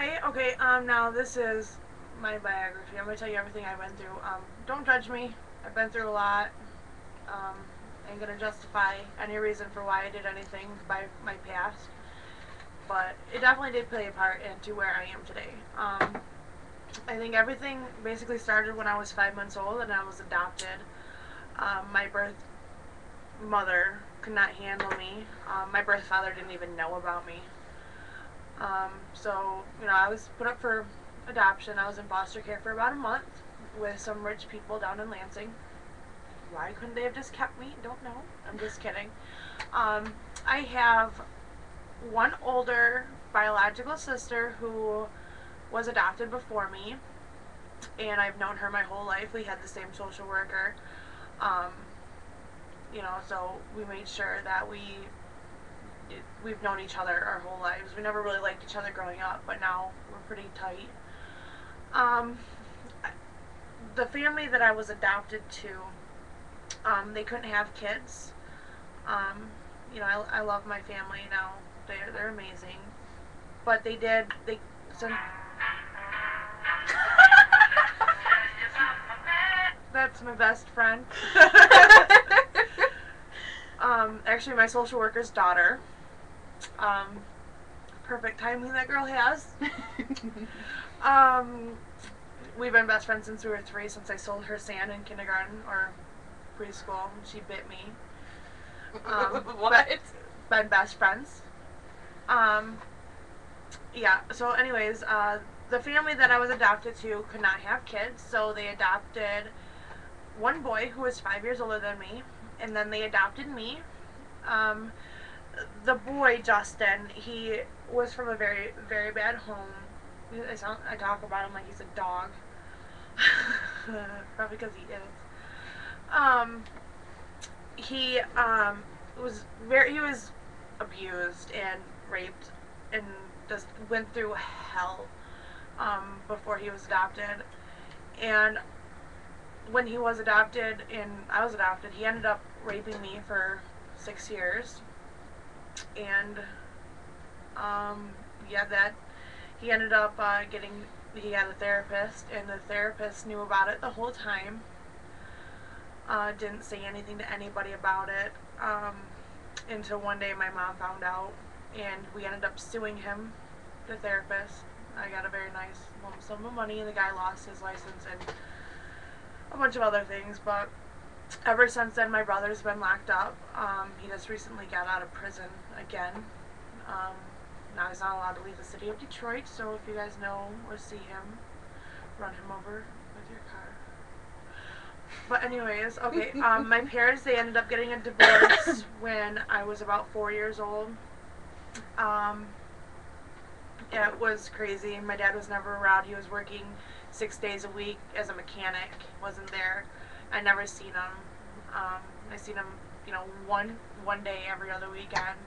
Hi. Okay. Now this is my biography. I'm gonna tell you everything I went through. Don't judge me. I've been through a lot. Um, I ain't gonna justify any reason for why I did anything by my past, but it definitely did play a part into where I am today. I think everything basically started when I was 5 months old and I was adopted. My birth mother could not handle me. My birth father didn't even know about me. I was put up for adoption. I was in foster care for about a month with some rich people down in Lansing. Why couldn't they have just kept me? Don't know. I'm just kidding. I have one older biological sister who was adopted before me, and I've known her my whole life. We had the same social worker. Um, so we made sure that we've known each other our whole lives. We never really liked each other growing up, but now we're pretty tight. Um, the family that I was adopted to, they couldn't have kids. I love my family now. They're amazing, but they did. That's my best friend. Actually, my social worker's daughter. Perfect timing that girl has. We've been best friends since we were 3, since I sold her sand in kindergarten or preschool. She bit me. What? Been best friends. So anyways, the family that I was adopted to could not have kids, so they adopted one boy who was 5 years older than me, and then they adopted me. The boy, Justin, he was from a very, very bad home. I talk about him like he's a dog. Probably because he is. He was abused and raped and just went through hell before he was adopted. And when he was adopted and I was adopted, he ended up raping me for 6 years. And he ended up he had a therapist, and the therapist knew about it the whole time. Didn't say anything to anybody about it until one day my mom found out, and we ended up suing him, the therapist. I got a very nice lump sum of money, and the guy lost his license and a bunch of other things, but ever since then my brother's been locked up. He just recently got out of prison again. Now he's not allowed to leave the city of Detroit, so if you guys know or see him, run him over with your car. But anyways, okay, my parents, they ended up getting a divorce when I was about 4 years old. It was crazy. My dad was never around. He was working 6 days a week as a mechanic. Wasn't there. I never seen him. I seen him, one day every other weekend.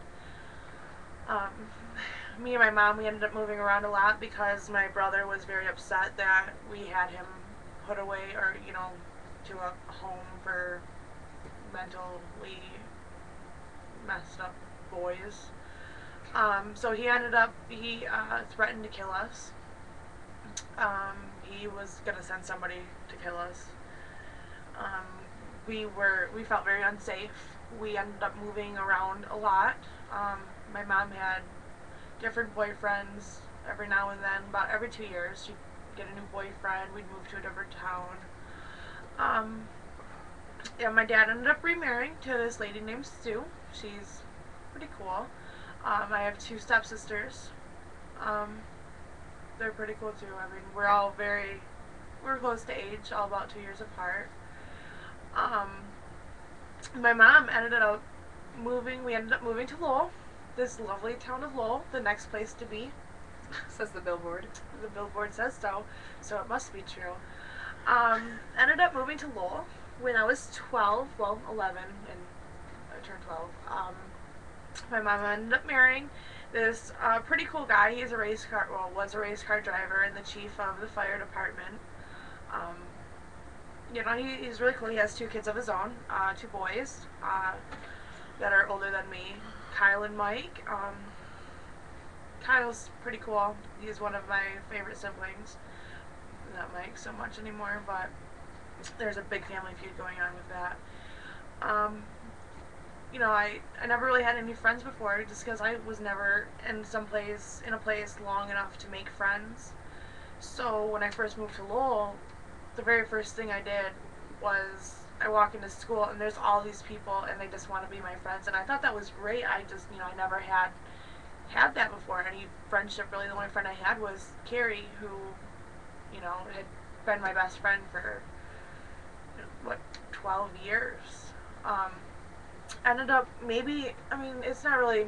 Me and my mom, we ended up moving around a lot because my brother was very upset that we had him put away or, to a home for mentally messed up boys. So he threatened to kill us. He was going to send somebody to kill us. We felt very unsafe. We ended up moving around a lot. My mom had different boyfriends every now and then. About every 2 years, she'd get a new boyfriend. We'd move to a different town. My dad ended up remarrying to this lady named Sue. She's pretty cool. I have 2 stepsisters. They're pretty cool too. I mean, we're close to age, all about 2 years apart. My mom ended up we ended up moving to Lowell, this lovely town of Lowell, the next place to be. Says the billboard. The billboard says so it must be true. Ended up moving to Lowell when I was 11, and I turned 12. My mom ended up marrying this pretty cool guy. Was a race car driver and the chief of the fire department. He's really cool. He has 2 kids of his own, 2 boys that are older than me, Kyle and Mike. Kyle's pretty cool. He's one of my favorite siblings. Not Mike so much anymore, but there's a big family feud going on with that. Um, I never really had any friends before just because I was never in a place long enough to make friends. So when I first moved to Lowell, the very first thing I did was I walk into school and there's all these people and they just want to be my friends, and I thought that was great. I just I never had that before. Any friendship really. The only friend I had was Carrie, who had been my best friend for what 12 years. Ended up maybe it's not really,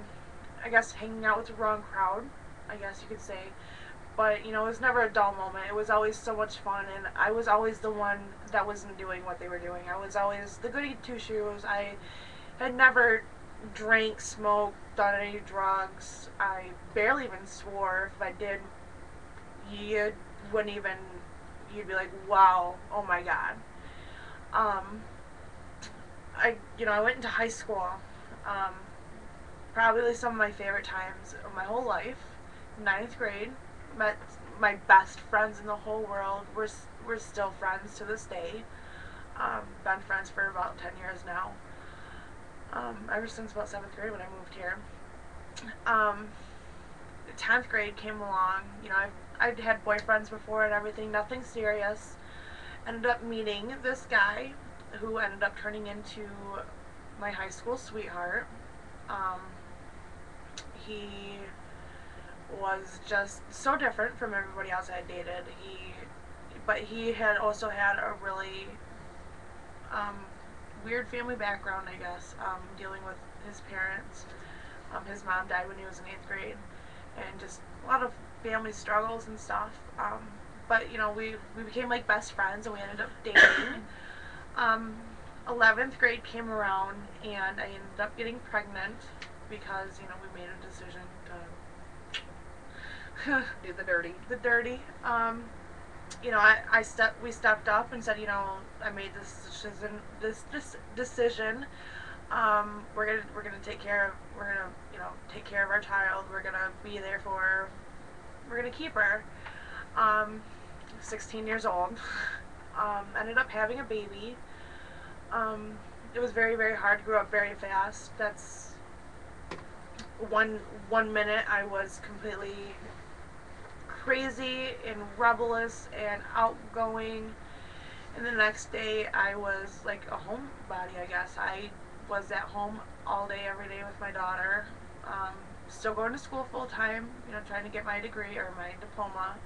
I guess, hanging out with the wrong crowd, I guess you could say. But it was never a dull moment. It was always so much fun, and I was always the one that wasn't doing what they were doing. I was always the goody two shoes. I had never drank, smoked, done any drugs. I barely even swore. If I did, you wouldn't even. You'd be like, "Wow, oh my god." Um, I went into high school. Um, Probably some of my favorite times of my whole life. Ninth grade, met my best friends in the whole world. We're still friends to this day. Been friends for about 10 years now. Ever since about 7th grade when I moved here. 10th grade came along. I'd had boyfriends before and everything, nothing serious. Ended up meeting this guy who ended up turning into my high school sweetheart. He was just so different from everybody else I dated. But he had also had a really weird family background, I guess, dealing with his parents. His mom died when he was in 8th grade, and just a lot of family struggles and stuff. But we became like best friends, and we ended up dating. 11th grade came around, and I ended up getting pregnant because we made a decision to Do the dirty. the dirty. We stepped up and said, I made this decision. We're gonna take care of our child. We're gonna be there for her. We're gonna keep her. 16 years old. Ended up having a baby. It was very, very hard. Grew up very fast. That's one minute I was completely crazy and rebellious and outgoing, and the next day I was like a homebody, I guess. I was at home all day, every day with my daughter. Still going to school full time, trying to get my degree or my diploma.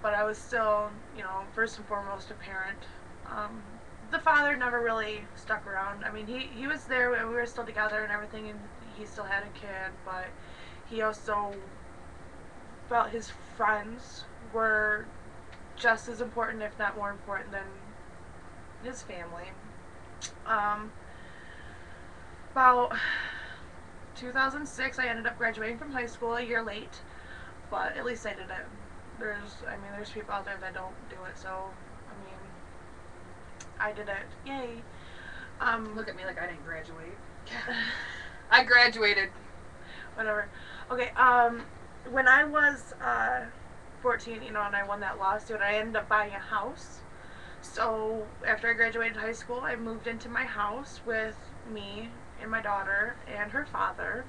But I was still, first and foremost a parent. The father never really stuck around. He was there and we were still together and everything, and he still had a kid, but he also felt his friends were just as important, if not more important, than his family. About 2006, I ended up graduating from high school a year late, but at least I did it. There's people out there that don't do it, so, I did it. Yay. Look at me like I didn't graduate. I graduated. Whatever. Okay, when I was 14, and I won that lawsuit, I ended up buying a house. So after I graduated high school, I moved into my house with me and my daughter and her father.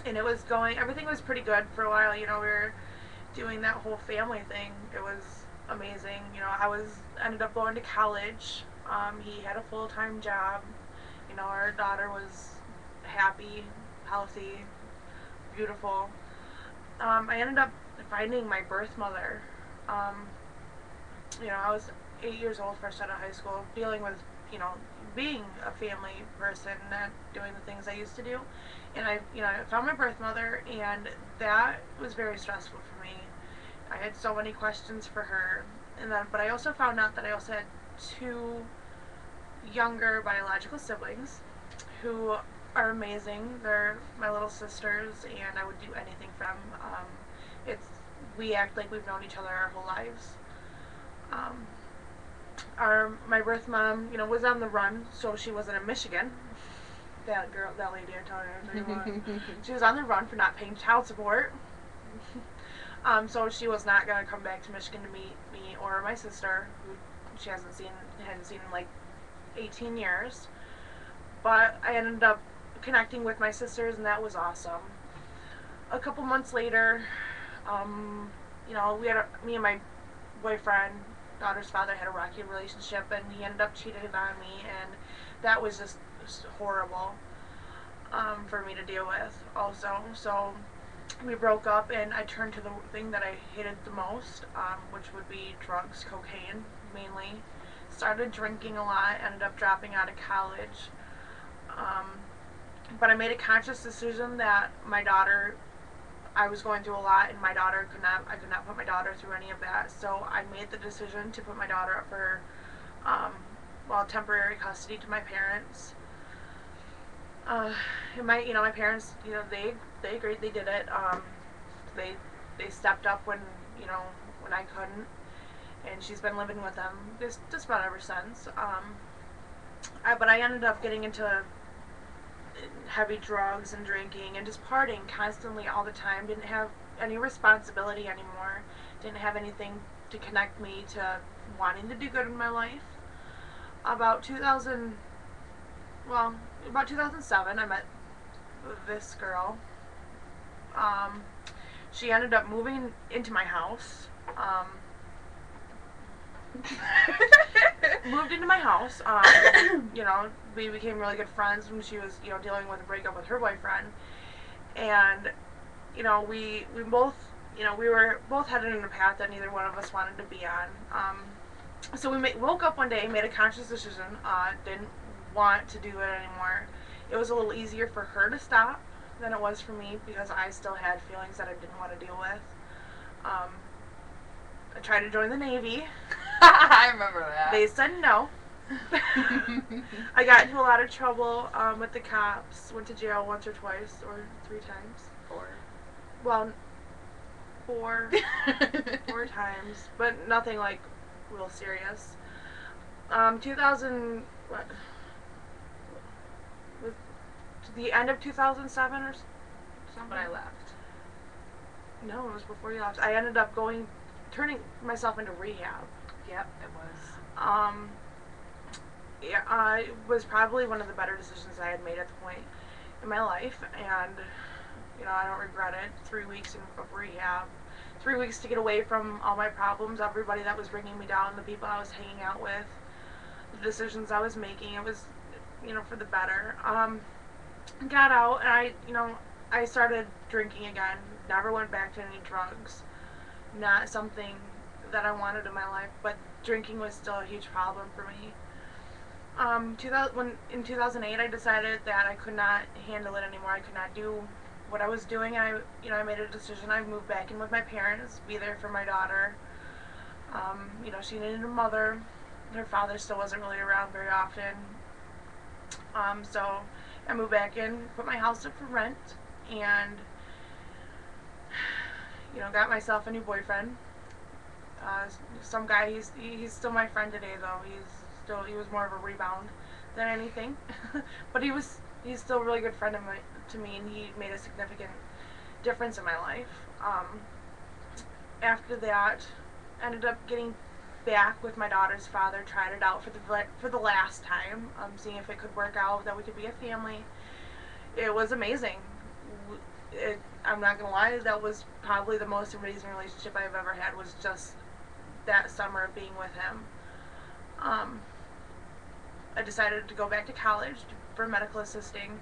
And everything was pretty good for a while. We were doing that whole family thing. It was amazing. Ended up going to college. He had a full-time job. Our daughter was happy, healthy, beautiful. I ended up finding my birth mother. I was 8 years old, fresh out of high school, dealing with, being a family person, not doing the things I used to do. And I found my birth mother, and that was very stressful for me. I had so many questions for her. But I also found out that I also had 2 younger biological siblings who are amazing. They're my little sisters, and I would do anything for them. We act like we've known each other our whole lives. My birth mom, was on the run, so she wasn't in Michigan. That girl, that lady, I tell you, she was on the run for not paying child support. So she was not gonna come back to Michigan to meet me or my sister, who she hadn't seen in like 18 years. But I ended up connecting with my sisters, and that was awesome. A couple months later, me and my boyfriend, daughter's father, had a rocky relationship, and he ended up cheating on me, and that was just horrible for me to deal with also. So we broke up, and I turned to the thing that I hated the most, which would be drugs, cocaine mainly. Started drinking a lot, ended up dropping out of college. But I made a conscious decision that I was going through a lot, and I could not put my daughter through any of that. So I made the decision to put my daughter up for, temporary custody to my parents. And my parents, they agreed, they did it. They stepped up when I couldn't, and she's been living with them just about ever since. But I ended up getting into heavy drugs and drinking and just partying constantly all the time. Didn't have any responsibility anymore. Didn't have anything to connect me to wanting to do good in my life. About 2007, I met this girl. She ended up moving into my house. Moved into my house. We became really good friends when she was, dealing with a breakup with her boyfriend. And, we both, we were both headed in a path that neither one of us wanted to be on. So we woke up one day, made a conscious decision, didn't want to do it anymore. It was a little easier for her to stop than it was for me, because I still had feelings that I didn't want to deal with. I tried to join the Navy. I remember that. They said no. I got into a lot of trouble with the cops. Went to jail once or twice or 3 times. 4. Well, 4. 4 times, but nothing like real serious. 2000, what? Was the end of 2007 or something? When I left. No, it was before you left. I ended up turning myself into rehab. Yep, it was. It was probably one of the better decisions I had made at the point in my life, and I don't regret it. 3 weeks of rehab, 3 weeks to get away from all my problems, everybody that was bringing me down, the people I was hanging out with, the decisions I was making. It was, for the better. Got out, and I started drinking again. Never went back to any drugs. Not something that I wanted in my life, but drinking was still a huge problem for me. In 2008, I decided that I could not handle it anymore. I could not do what I was doing. I made a decision. I moved back in with my parents, be there for my daughter. She needed a mother. Her father still wasn't really around very often. So I moved back in, put my house up for rent, and got myself a new boyfriend. Some guy. He's still my friend today, though. He was more of a rebound than anything, but he's still a really good friend to me, and he made a significant difference in my life. After that, ended up getting back with my daughter's father. Tried it out for the last time, seeing if it could work out, that we could be a family. It was amazing. I'm not gonna lie, that was probably the most amazing relationship I've ever had, was just that summer of being with him. I decided to go back to college for medical assisting.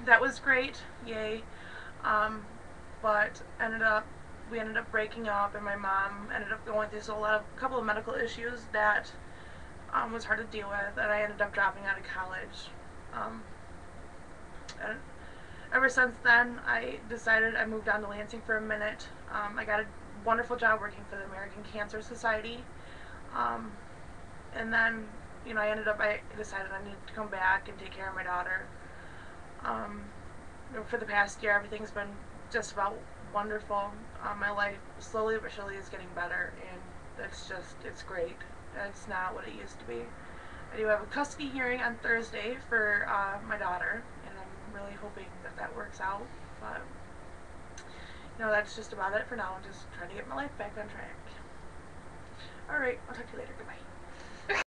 That was great, yay. But we ended up breaking up, and my mom ended up going through a couple of medical issues that was hard to deal with, and I ended up dropping out of college. And ever since then, I moved down to Lansing for a minute. I got a wonderful job working for the American Cancer Society. And then, I decided I needed to come back and take care of my daughter. For the past year, everything's been just about wonderful. My life, slowly but surely, is getting better, and it's great. It's not what it used to be. I do have a custody hearing on Thursday for my daughter, and I'm really hoping that that works out. But, you know, that's just about it for now. Just trying to get my life back on track. Alright, I'll talk to you later. Goodbye.